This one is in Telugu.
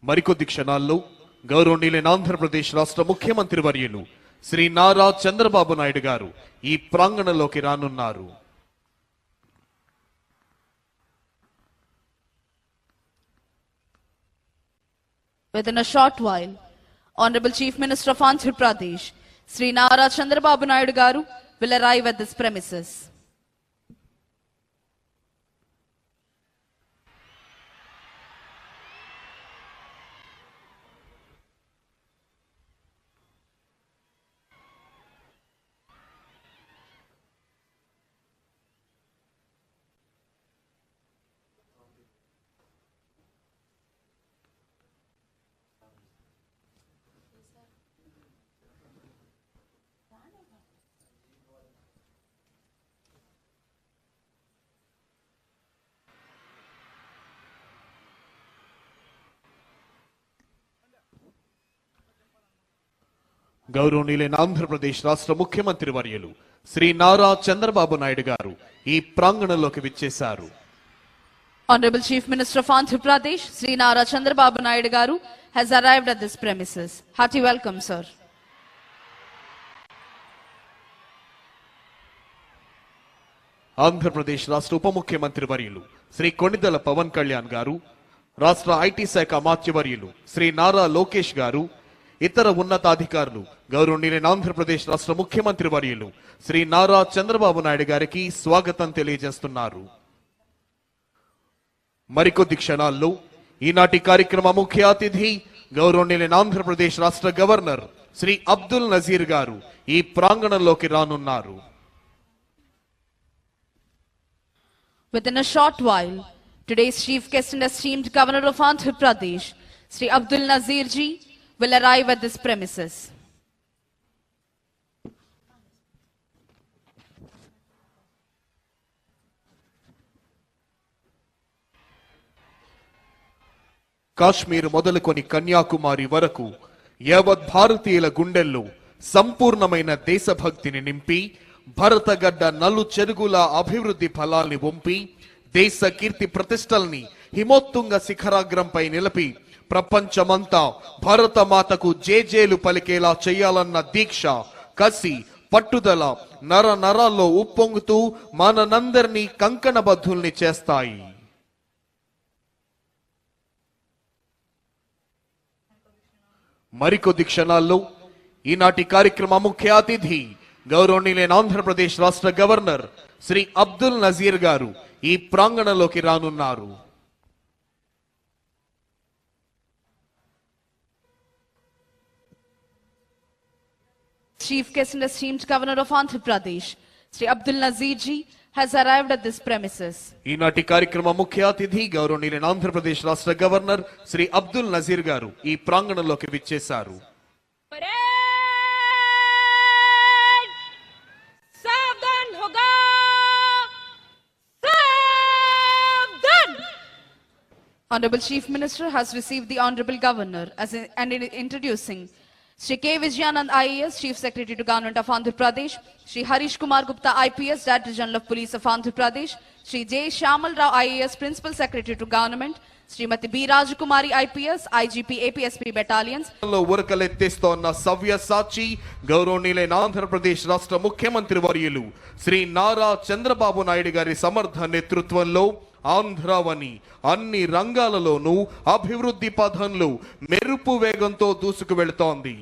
మరికొద్ది క్షణాల్లో గౌరవనీయులైన ఆంధ్రప్రదేశ్ రాష్ట్ర ముఖ్యమంత్రి వర్యులు శ్రీ నారా చంద్రబాబు నాయుడు గారు ఈ ప్రాంగణంలోకి రానున్నారు. Within a short while, Honorable Chief Minister of Andhra Pradesh, Sri Nara Chandrababu Naidu garu will arrive at this premises. గౌరవనీయులైన ఆంధ్రప్రదేశ్ రాష్ట్ర ముఖ్యమంత్రి వర్యులు శ్రీ నారా చంద్రబాబు నాయుడు గారు ఈ ప్రాంగణంలోకి విచ్చేశారు. Honorable Chief Minister of Andhra Pradesh, Sri Nara Chandrababu Naidu garu has arrived at this premises. Hearty welcome, sir. Andhra Pradesh రాష్ట్ర ఉప ముఖ్యమంత్రి వర్యులు శ్రీ కొణిదెల పవన్ కళ్యాణ్ గారు, రాష్ట్ర ఐటీ శాఖ అమాత్యవర్యులు శ్రీ నారా లోకేష్ గారు, ఇతర ఉన్నతాధికారులు గౌరవనీయులైన ఆంధ్రప్రదేశ్ రాష్ట్ర ముఖ్యమంత్రి వర్యులు శ్రీ నారా చంద్రబాబు నాయుడు గారికి స్వాగతం తెలియజేస్తున్నారు. మరికొద్ది క్షణాల్లో ఈనాటి కార్యక్రమ ముఖ్య అతిథి గౌరవనీయులైన ఆంధ్రప్రదేశ్ రాష్ట్ర గవర్నర్ శ్రీ అబ్దుల్ నజీర్ గారు ఈ ప్రాంగణంలోకి రానున్నారు. Within a short while, today's chief guest and esteemed Governor of Andhra Pradesh, Sri Abdul Nazir ji, will arrive at this premises. Kashmir మొదలుకొని కన్యాకుమారి వరకు యావత్ భారతీయుల గుండెల్లో సంపూర్ణమైన దేశభక్తిని నింపి భరతగడ్డ నలు చెరుగుల అభివృద్ధి ఫలాల్ని వంపి దేశ కీర్తి ప్రతిష్టల్ని హిమోత్తుంగ శిఖరాగ్రంపై నిలిపి ప్రపంచమంతా భారతమాతకు జేజేలు పలికేలా చేయాలన్న దీక్ష, కసి, పట్టుదల నర నరాల్లో ఉప్పొంగుతూ మనందరినీ కంకణబద్ధుల్ని చేస్తాయి. మరికొద్ది క్షణాల్లో ఈనాటి కార్యక్రమ ముఖ్య అతిథి గౌరవనీయులైన ఆంధ్రప్రదేశ్ రాష్ట్ర గవర్నర్ శ్రీ అబ్దుల్ నజీర్ గారు ఈ ప్రాంగణంలోకి రానున్నారు. Chief guest and esteemed Governor of Andhra Pradesh, Sri Abdul Nazir ji, has arrived at this premises. ఈనాటి కార్యక్రమ ముఖ్య అతిథి గౌరవనీయులైన ఆంధ్రప్రదేశ్ రాష్ట్ర గవర్నర్ శ్రీ అబ్దుల్ నజీర్ గారు ఈ ప్రాంగణంలోకి విచ్చేశారు. Honorable Chief Minister has received the Honorable Governor and introducing Shri K. Vijayanand IAS, Chief Secretary to Government of Andhra Pradesh, Shri Harish Kumar Gupta IPS, Director General of Police of Andhra Pradesh, Shri J. Shamal Rao IAS, Principal Secretary to Government, Srimati B. Rajakumari IPS, IGP APSP Battalions. ఉరకలెత్తిస్తోన్న సవ్య సాచి గౌరవనీయులైన ఆంధ్రప్రదేశ్ రాష్ట్ర ముఖ్యమంత్రి వర్యులు శ్రీ నారా చంద్రబాబు నాయుడు గారి సమర్థ నేతృత్వంలో ఆంధ్రావని అన్ని రంగాలలోనూ అభివృద్ధి పథంలో మెరుపు వేగంతో దూసుకు వెళుతోంది.